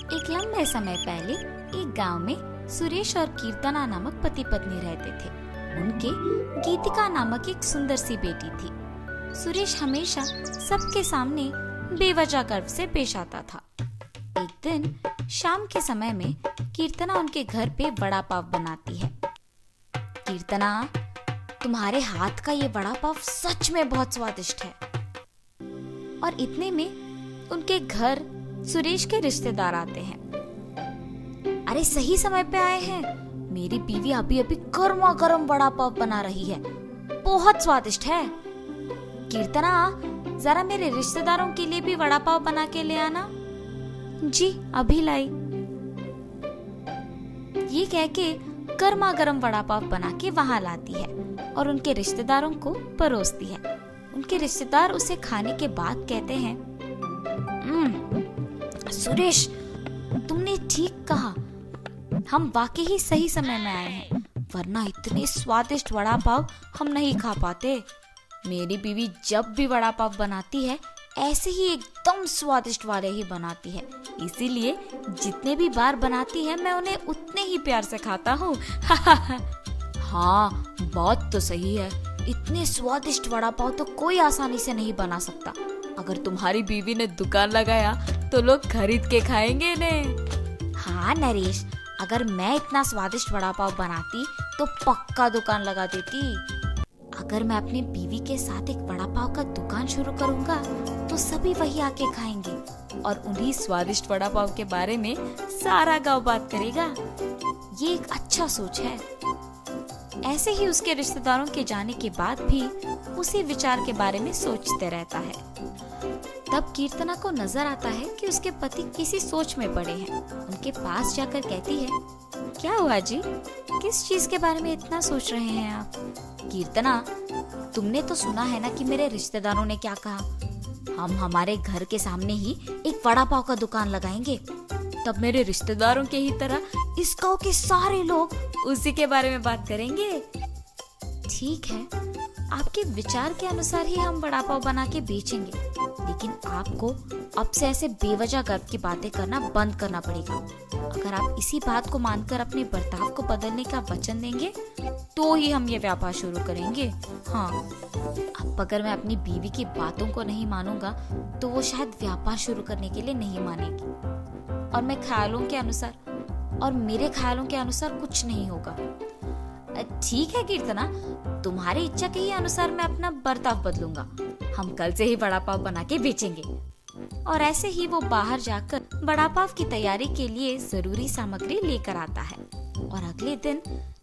एक लंबे समय पहले एक गांव में सुरेश और कीर्तना नामक पति पत्नी रहते थे। उनके गीतिका नामक एक सुंदर सी बेटी थी। सुरेश हमेशा सबके सामने बेवजह गर्व से पेश आता था। एक दिन शाम के समय में कीर्तना उनके घर पे वड़ा पाव बनाती है। कीर्तना, तुम्हारे हाथ का ये वड़ा पाव सच में बहुत स्वादिष्ट है। और इतने में उनके घर सुरेश के रिश्तेदार आते हैं। अरे सही समय पे आए हैं, मेरी बीवी अभी अभी गर्मा गर्म वड़ा पाव बना रही है, बहुत स्वादिष्ट है। कीर्तना, जरा मेरे रिश्तेदारों के लिए भी वड़ा पाव बना के ले आना। जी अभी लाई। ये कह के गर्मा गर्म वड़ा पाव बना के वहां लाती है और उनके रिश्तेदारों को परोसती है। उनके रिश्तेदार उसे खाने के बाद कहते हैं, सुरेश, तुमने ठीक कहा, हम वाकई ही सही समय में आए हैं, वरना इतने स्वादिष्ट वड़ा पाव हम नहीं खा पाते। मेरी बीवी जब भी वड़ा पाव बनाती है ऐसे ही एकदम स्वादिष्ट वाले ही बनाती है, इसीलिए जितने भी बार बनाती है मैं उन्हें उतने ही प्यार से खाता हूँ। हाँ, बात तो सही है, इतने स्वादिष्ट वड़ा पाव तो कोई आसानी से नहीं बना सकता। अगर तुम्हारी बीवी ने दुकान लगाया तो लोग खरीद के खाएंगे इन्हें। हाँ नरेश, अगर मैं इतना स्वादिष्ट वड़ा पाव बनाती तो पक्का दुकान लगा देती। अगर मैं अपनी बीवी के साथ एक वड़ा पाव का दुकान शुरू करूंगा तो सभी वही आके खाएंगे और उन्हीं स्वादिष्ट वड़ा पाव के बारे में सारा गांव बात करेगा। ये एक अच्छा सोच है। ऐसे ही उसके रिश्तेदारों के जाने के बाद भी उसी विचार के बारे में सोचते रहता है। तब कीर्तना को नजर आता है कि उसके पति किसी सोच में पड़े हैं। उनके पास जाकर कहती है, क्या हुआ जी, किस चीज के बारे में इतना सोच रहे हैं आप? कीर्तना, तुमने तो सुना है ना कि मेरे रिश्तेदारों ने क्या कहा, हम हमारे घर के सामने ही एक वड़ा पाव का दुकान लगाएंगे। तब मेरे रिश्तेदारों के ही तरह इस गांव के सारे लोग उसी के बारे में बात करेंगे। ठीक है, आपके विचार के अनुसार ही हम वड़ा पाव बना के बेचेंगे, लेकिन आपको अब से ऐसे बेवजह गर्व की बातें करना बंद करना पड़ेगा। अगर आप इसी बात को मानकर अपने बर्ताव को बदलने का वचन देंगे तो ही हम ये व्यापार शुरू करेंगे। हाँ, अब अगर मैं अपनी बीवी की बातों को नहीं मानूंगा तो वो शायद व्यापार शुरू करने के लिए नहीं मानेगी और मेरे ख्यालों के अनुसार कुछ नहीं होगा। ठीक है कीर्तना, तुम्हारी इच्छा के ही अनुसार मैं अपना बर्ताव बदलूंगा। हम कल से ही वड़ा पाव बना के बेचेंगे। और ऐसे ही वो बाहर जाकर वड़ा पाव की तैयारी के लिए जरूरी सामग्री लेकर आता है और अगले दिन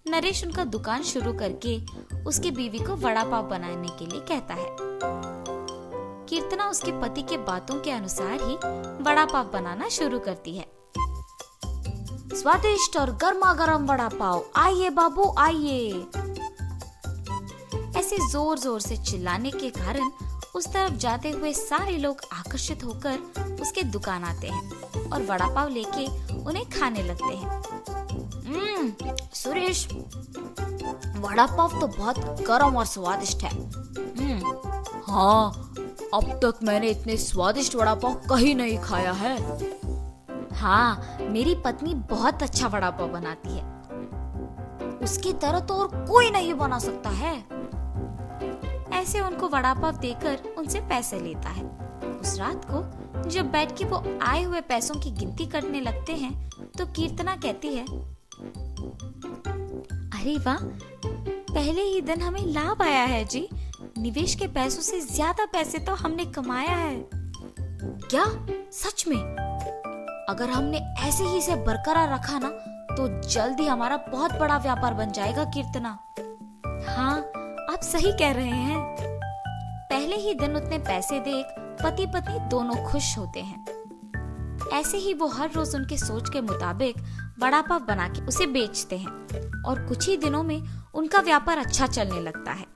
नरेश उनका दुकान शुरू करके उसकी बीवी को वड़ा पाव बनाने के लिए कहता है। कीर्तना उसके पति के बातों के अनुसार ही वड़ा पाव बनाना शुरू करती है। स्वादिष्ट और गर्मा गर्म वड़ा पाव, आइए बाबू आइए। ऐसे जोर जोर से चिल्लाने के कारण उस तरफ जाते हुए सारे लोग आकर्षित होकर उसके दुकान आते हैं और वड़ा पाव लेके उन्हें खाने लगते हैं। सुरेश, वड़ा पाव तो बहुत गर्म और स्वादिष्ट है। हाँ, अब तक मैंने इतने स्वादिष्ट वड़ा पाव कहीं नहीं खाया है। हाँ, मेरी पत्नी बहुत अच्छा वड़ा पाव बनाती है, उसकी तरह तो और कोई नहीं बना सकता है। ऐसे उनको वड़ा पाव देकर उनसे पैसे लेता है। उस रात को जब बैठ के वो आए हुए पैसों की गिनती करने लगते हैं तो कीर्तना कहती है, अरे वाह, पहले ही दिन हमें लाभ आया है जी। निवेश के पैसों से ज्यादा पैसे तो हमने कमाया है। क्या सच में? अगर हमने ऐसे ही इसे बरकरार रखा ना तो जल्द ही हमारा बहुत बड़ा व्यापार बन जाएगा कीर्तना। हाँ, आप सही कह रहे हैं। पहले ही दिन उतने पैसे देख पति पत्नी दोनों खुश होते हैं। ऐसे ही वो हर रोज उनके सोच के मुताबिक वड़ा पाव बना के उसे बेचते हैं और कुछ ही दिनों में उनका व्यापार अच्छा चलने लगता है।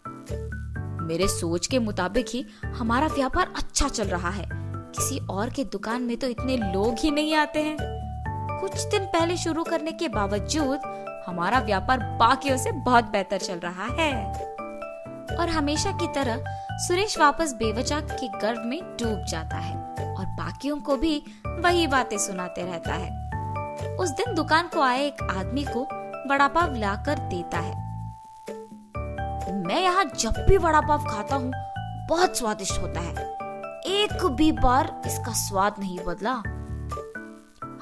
मेरे सोच के मुताबिक ही हमारा व्यापार अच्छा चल रहा है, किसी और के दुकान में तो इतने लोग ही नहीं आते हैं। कुछ दिन पहले शुरू करने के बावजूद हमारा व्यापार बाकियों से बहुत बेहतर चल रहा है। और हमेशा की तरह सुरेश वापस बेवजह के गर्व में डूब जाता है और बाकियों को भी वही बातें सुनाते रहता है। उस दिन दुकान को आए एक आदमी को वड़ा पाव लाकर देता है। मैं यहाँ जब भी वड़ा पाव खाता हूँ बहुत स्वादिष्ट होता है, एक भी बार इसका स्वाद नहीं बदला।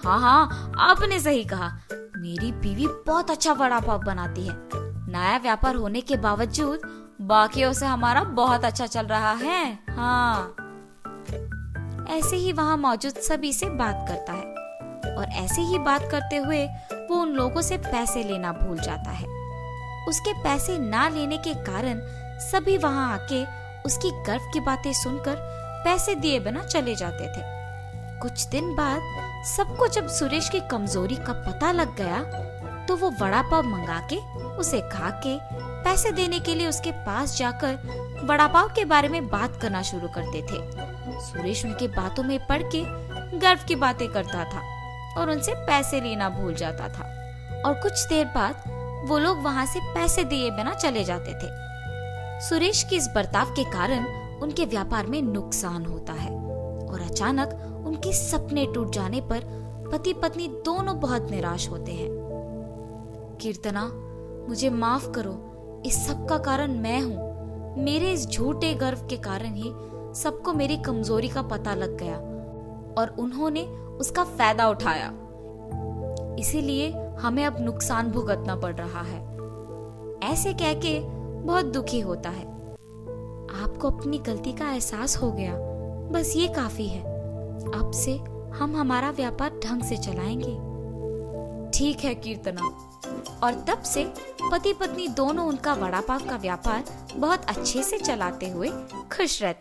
हाँ, आपने सही कहा, मेरी बीवी बहुत अच्छा वड़ा पाव बनाती है। नया व्यापार होने के बावजूद बाकियों से हमारा बहुत अच्छा चल रहा है। हाँ। ऐसे ही वहाँ मौजूद सभी से बात करता है और ऐसे ही बात करते हुए वो उन लोगों से पैसे लेना भूल जाता है। उसके पैसे ना लेने के कारण सभी वहाँ आके उसकी गर्व की बातें सुनकर पैसे दिए बिना चले जाते थे। कुछ दिन बाद सबको जब सुरेश की कमजोरी का पता लग गया तो वो वड़ा पाव मंगा के उसे खा के पैसे देने के लिए उसके पास जाकर वड़ा पाव के बारे में बात करना शुरू करते थे। सुरेश उनकी बातों में पड़ के गर्व की बातें करता था और उनसे पैसे लेना भूल जाता था और कुछ देर बाद वो लोग वहाँ से पैसे दिए बिना चले जाते थे। सुरेश के इस बर्ताव के कारण उनके व्यापार में नुकसान होता है और अचानक उनके सपने टूट जाने पर पति पत्नी दोनों बहुत निराश होते हैं। कीर्तना, मुझे माफ करो, इस सब का कारण मैं हूँ। मेरे इस झूठे गर्व के कारण ही सबको मेरी कमजोरी का पता लग गया और उन्होंने उसका फायदा उठाया। इसीलिए हमें अब नुकसान भुगतना पड़ रहा है। ऐसे कह के बहुत दुखी होता है। आपको अपनी गलती का एहसास हो गया, बस ये काफी है। अब से हम हमारा व्यापार ढंग से चलाएंगे। ठीक है कीर्तना। और तब से पति पत्नी दोनों उनका वड़ा पाव का व्यापार बहुत अच्छे से चलाते हुए खुश रहते।